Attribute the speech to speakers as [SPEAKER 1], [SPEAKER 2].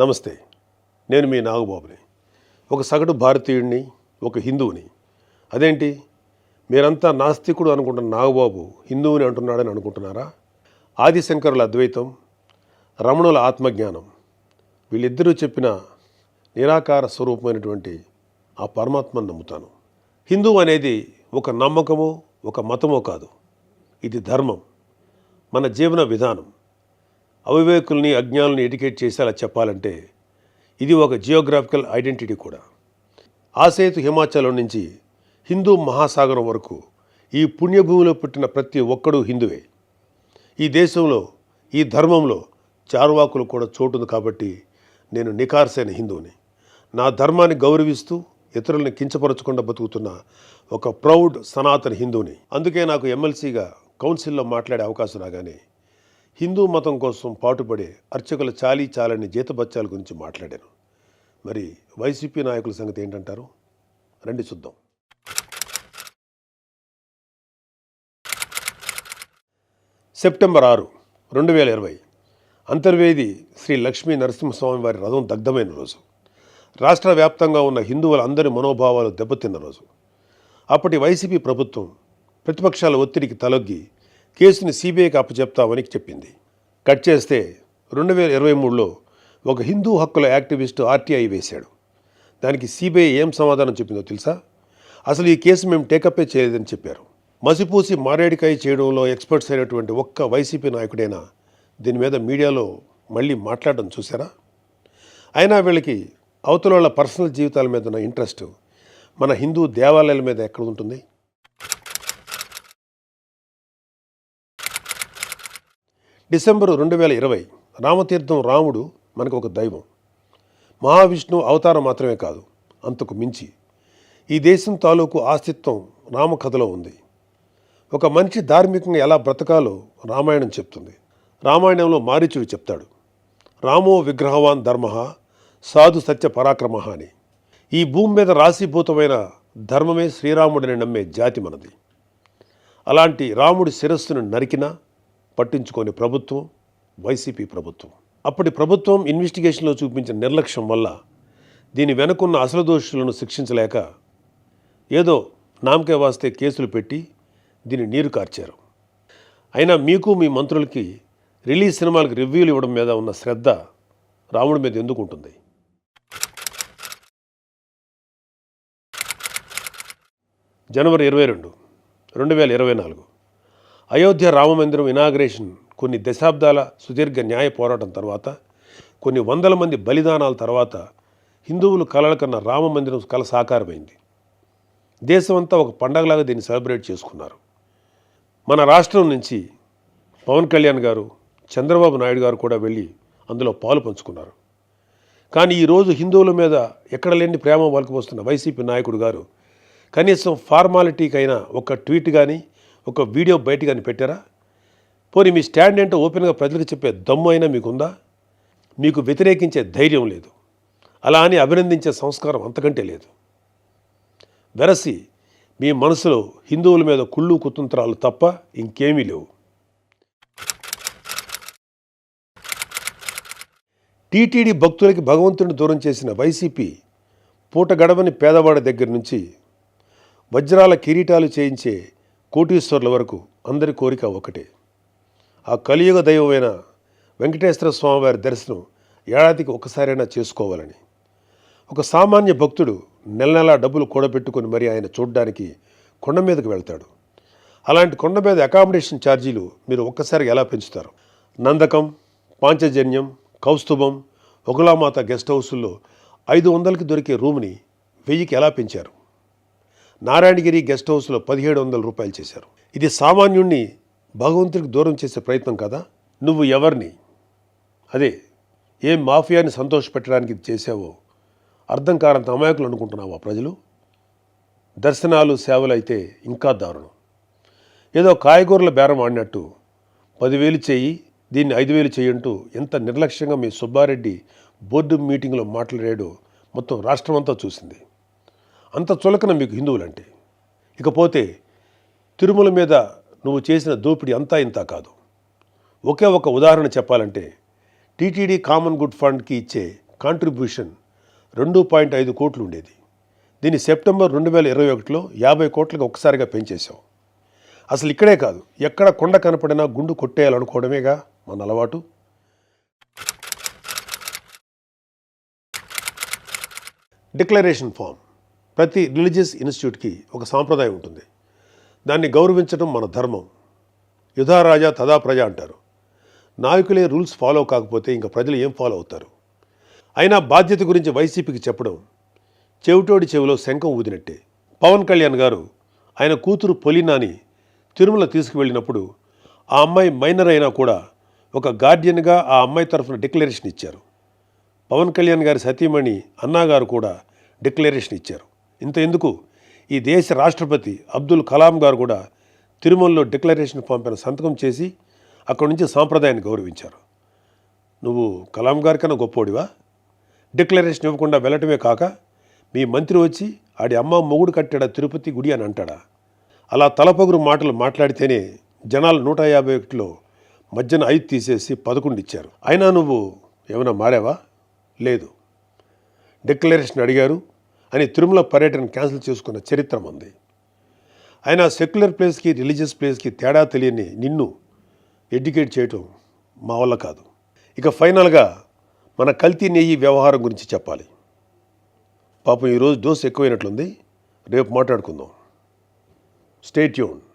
[SPEAKER 1] నమస్తే, నేను మీ నాగబాబుని. ఒక సగటు భారతీయుడిని, ఒక హిందువుని. అదేంటి మీరంతా నాస్తికుడు అనుకుంటున్న నాగబాబు హిందువుని అంటున్నాడని అనుకుంటున్నారా? ఆదిశంకరుల అద్వైతం, రమణుల ఆత్మజ్ఞానం, వీళ్ళిద్దరూ చెప్పిన నిరాకార స్వరూపమైనటువంటి ఆ పరమాత్మను నమ్ముతాను. హిందువు అనేది ఒక నమ్మకమో ఒక మతమో కాదు, ఇది ధర్మం, మన జీవన విధానం. అవివేకుల్ని అజ్ఞానుల్ని ఎడ్యుకేట్ చేసేలా చెప్పాలంటే ఇది ఒక జియోగ్రాఫికల్ ఐడెంటిటీ కూడా. ఆసేతు హిమాచలం నుంచి హిందూ మహాసాగరం వరకు ఈ పుణ్యభూమిలో పుట్టిన ప్రతి ఒక్కడూ హిందువే. ఈ దేశంలో, ఈ ధర్మంలో చార్వాకులు కూడా చోటుంది. కాబట్టి నేను నికార్సైన హిందువుని. నా ధర్మాన్ని గౌరవిస్తూ ఇతరుల్ని కించపరచకుండా బతుకుతున్న ఒక ప్రౌడ్ సనాతన హిందువుని. అందుకే నాకు ఎమ్మెల్సీగా కౌన్సిల్లో మాట్లాడే అవకాశం రాగానే హిందూ మతం కోసం పాటుపడే అర్చకుల చాలని జీతబత్యాల గురించి మాట్లాడాను. మరి వైసీపీ నాయకుల సంగతి ఏంటంటారు? రండి చూద్దాం. సెప్టెంబర్ 6, 2020 అంతర్వేది శ్రీ లక్ష్మీ నరసింహస్వామి వారి రథం దగ్ధమైన రోజు. రాష్ట్ర వ్యాప్తంగా ఉన్న హిందువుల అందరి మనోభావాలు దెబ్బతిన్న రోజు. అప్పటి వైసీపీ ప్రభుత్వం ప్రతిపక్షాల ఒత్తిడికి తలొగ్గి కేసుని సిబిఐకి అప్పచెప్తామని చెప్పింది. కట్ చేస్తే 2023లో ఒక హిందూ హక్కుల యాక్టివిస్టు ఆర్టీఐ వేశాడు. దానికి సిబిఐ ఏం సమాధానం చెప్పిందో తెలుసా? అసలు ఈ కేసు మేము టేకప్పే చేయలేదని చెప్పారు. మసిపూసి మారేడికాయ చేయడంలో ఎక్స్పర్ట్స్ అయినటువంటి ఒక్క వైసీపీ నాయకుడైనా దీని మీద మీడియాలో మళ్ళీ మాట్లాడడం చూసారా? అయినా వీళ్ళకి అవతల వాళ్ళ పర్సనల్ జీవితాల మీద ఉన్న ఇంట్రెస్ట్ మన హిందూ దేవాలయాల మీద ఎక్కడ ఉంటుంది? డిసెంబర్ 2020 రామతీర్థం రాముడు మనకు ఒక దైవం. మహావిష్ణు అవతారం మాత్రమే కాదు, అంతకు మించి ఈ దేశం తాలూకు ఆస్తిత్వం రామకథలో ఉంది. ఒక మనిషి ధార్మికంగా ఎలా బ్రతకాలో రామాయణం చెప్తుంది. రామాయణంలో మారీచుడు చెప్తాడు, రామో విగ్రహవాన్ ధర్మ సాధు సత్య పరాక్రమ అని. ఈ భూమి మీద రాశీభూతమైన ధర్మమే శ్రీరాముడిని నమ్మే జాతి మనది. అలాంటి రాముడి శిరస్సును నరికినా పట్టించుకోని ప్రభుత్వం వైసీపీ ప్రభుత్వం. అప్పటి ప్రభుత్వం ఇన్వెస్టిగేషన్లో చూపించిన నిర్లక్ష్యం వల్ల దీని వెనుకున్న అసలు దోషులను శిక్షించలేక ఏదో నామకే వాస్తే కేసులు పెట్టి దీన్ని నీరు కార్చారు. అయినా మీకు మీ మంత్రులకి రిలీజ్ సినిమాలకు రివ్యూలు ఇవ్వడం మీద ఉన్న శ్రద్ధ రాముడి మీద ఎందుకు ఉంటుంది? జనవరి 22, 2024 అయోధ్య రామమందిరం ఇనాగ్రేషన్ కొన్ని దశాబ్దాల సుదీర్ఘ న్యాయ పోరాటం తర్వాత, కొన్ని వందల మంది బలిదానాల తర్వాత హిందువులు కలల కన్నా రామమందిరం కల సాకారమైంది. దేశమంతా ఒక పండగలాగా దీన్ని సెలబ్రేట్ చేసుకున్నారు. మన రాష్ట్రం నుంచి పవన్ కళ్యాణ్ గారు, చంద్రబాబు నాయుడు గారు కూడా వెళ్ళి అందులో పాలు పంచుకున్నారు. కానీ ఈరోజు హిందువుల మీద ఎక్కడ లేని ప్రేమ వలకపోస్తున్న వైసీపీ నాయకుడు గారు కనీసం ఫార్మాలిటీకైనా ఒక ట్వీట్ కానీ ఒక వీడియో బయట కానీ పెట్టారా? పోనీ మీ స్టాండ్ ఏంటో ఓపెన్గా ప్రజలకు చెప్పే దమ్ము అయినా మీకుందా? మీకు వ్యతిరేకించే ధైర్యం లేదు, అలా అని అభినందించే సంస్కారం అంతకంటే లేదు. వెరసి మీ మనసులో హిందువుల మీద కుళ్ళు కుతంత్రాలు తప్ప ఇంకేమీ లేవు. టీటీడీ భక్తులకి భగవంతుడిని దూరం చేసిన వైసీపీ పూట గడవని పేదవాడి దగ్గర నుంచి వజ్రాల కిరీటాలు చేయించే కోటీశ్వర్ల వరకు అందరి కోరిక ఒకటే, ఆ కలియుగ దైవమైన వెంకటేశ్వర స్వామివారి దర్శనం ఏడాదికి ఒకసారైనా చేసుకోవాలని. ఒక సామాన్య భక్తుడు నెల నెలా డబ్బులు కూడబెట్టుకొని మరి ఆయన చూడడానికి కొండ మీదకి వెళ్తాడు. అలాంటి కొండ మీద అకామిడేషన్ ఛార్జీలు మీరు ఒక్కసారిగా ఎలా పెంచుతారు? నందకం, పాంచజన్యం, కౌస్తుభం, ఒకలామాత గెస్ట్ హౌసుల్లో 500కి దొరికే రూమ్ని 1000కి ఎలా పెంచారు? నారాయణగిరి గెస్ట్ హౌస్లో 1700 రూపాయలు చేశారు. ఇది సామాన్యుణ్ణి భగవంతుడికి దూరం చేసే ప్రయత్నం కదా? నువ్వు ఎవరిని, అదే ఏ మాఫియాని సంతోషపెట్టడానికి ఇది చేసావో అర్థం కారంత అమాయకులు అనుకుంటున్నావా ప్రజలు? దర్శనాలు సేవలు అయితే ఇంకా దారుణం. ఏదో కాయగూరల బేరం ఆడినట్టు 10,000 చేయి, దీన్ని 5,000 చేయంటూ ఎంత నిర్లక్ష్యంగా మీ సుబ్బారెడ్డి బోర్డు మీటింగ్లో మాట్లాడాడో మొత్తం రాష్ట్రం అంతా చూసింది. అంత చులకన మీకు హిందువులంటే. ఇకపోతే తిరుమల మీద నువ్వు చేసిన దోపిడీ అంతా ఇంత కాదు. ఒకే ఒక ఉదాహరణ చెప్పాలంటే టీటీడీ కామన్ గుడ్ ఫండ్కి ఇచ్చే కాంట్రిబ్యూషన్ 2.5 కోట్లు ఉండేది. దీన్ని సెప్టెంబర్ 2021లో 50 కోట్లకు ఒక్కసారిగా పెంచేశాం. అసలు ఇక్కడే కాదు, ఎక్కడ కొండ కనపడినా గుండు కొట్టేయాలనుకోవడమేగా మన అలవాటు. Declaration form. ప్రతి రిలీజియస్ ఇన్స్టిట్యూట్కి ఒక సాంప్రదాయం ఉంటుంది. దాన్ని గౌరవించడం మన ధర్మం. యుధా రాజా తదా ప్రజ అంటారు. నాయకులే రూల్స్ ఫాలో కాకపోతే ఇంకా ప్రజలు ఏం ఫాలో అవుతారు? అయినా బాధ్యత గురించి వైసీపీకి చెప్పడం చెవిటోడి చెవిలో శంఖం ఊదినట్టే. పవన్ కళ్యాణ్ గారు ఆయన కూతురు పొలినాని తిరుమల తీసుకువెళ్ళినప్పుడు ఆ అమ్మాయి మైనర్ అయినా కూడా ఒక గార్డియన్గా ఆ అమ్మాయి తరఫున డిక్లరేషన్ ఇచ్చారు. పవన్ కళ్యాణ్ గారి సతీమణి అన్నాగారు కూడా డిక్లరేషన్ ఇచ్చారు. ఇంత ఎందుకు, ఈ దేశ రాష్ట్రపతి అబ్దుల్ కలాం గారు కూడా తిరుమలలో డిక్లరేషన్ ఫామ్ పైన సంతకం చేసి అక్కడి నుంచి సాంప్రదాయాన్ని గౌరవించారు. నువ్వు కలాం గారి కన్నా గొప్పోడివా? డిక్లరేషన్ ఇవ్వకుండా వెళ్ళటమే కాక మీ మంత్రి వచ్చి ఆడి అమ్మ మొగుడు కట్టాడా తిరుపతి గుడి అని అంటాడా? అలా తలపగురు మాటలు మాట్లాడితేనే జనాలు 151లో మధ్యన 5 తీసేసి 11 ఇచ్చారు. అయినా నువ్వు ఏమైనా మారావా? లేదు. డిక్లరేషన్ అడిగారు అని తిరుమల పర్యటన క్యాన్సిల్ చేసుకున్న చరిత్ర మంది. అయినా సెక్యులర్ ప్లేస్కి రిలీజియస్ ప్లేస్కి తేడా తెలియని నిన్ను ఎడ్యుకేట్ చేయటం మా వల్ల కాదు. ఇక ఫైనల్గా మన కల్తీ నెయ్యి వ్యవహారం గురించి చెప్పాలి. పాపం ఈరోజు డోస్ ఎక్కువైనట్లుంది, రేపు మాట్లాడుకుందాం. Stay tuned.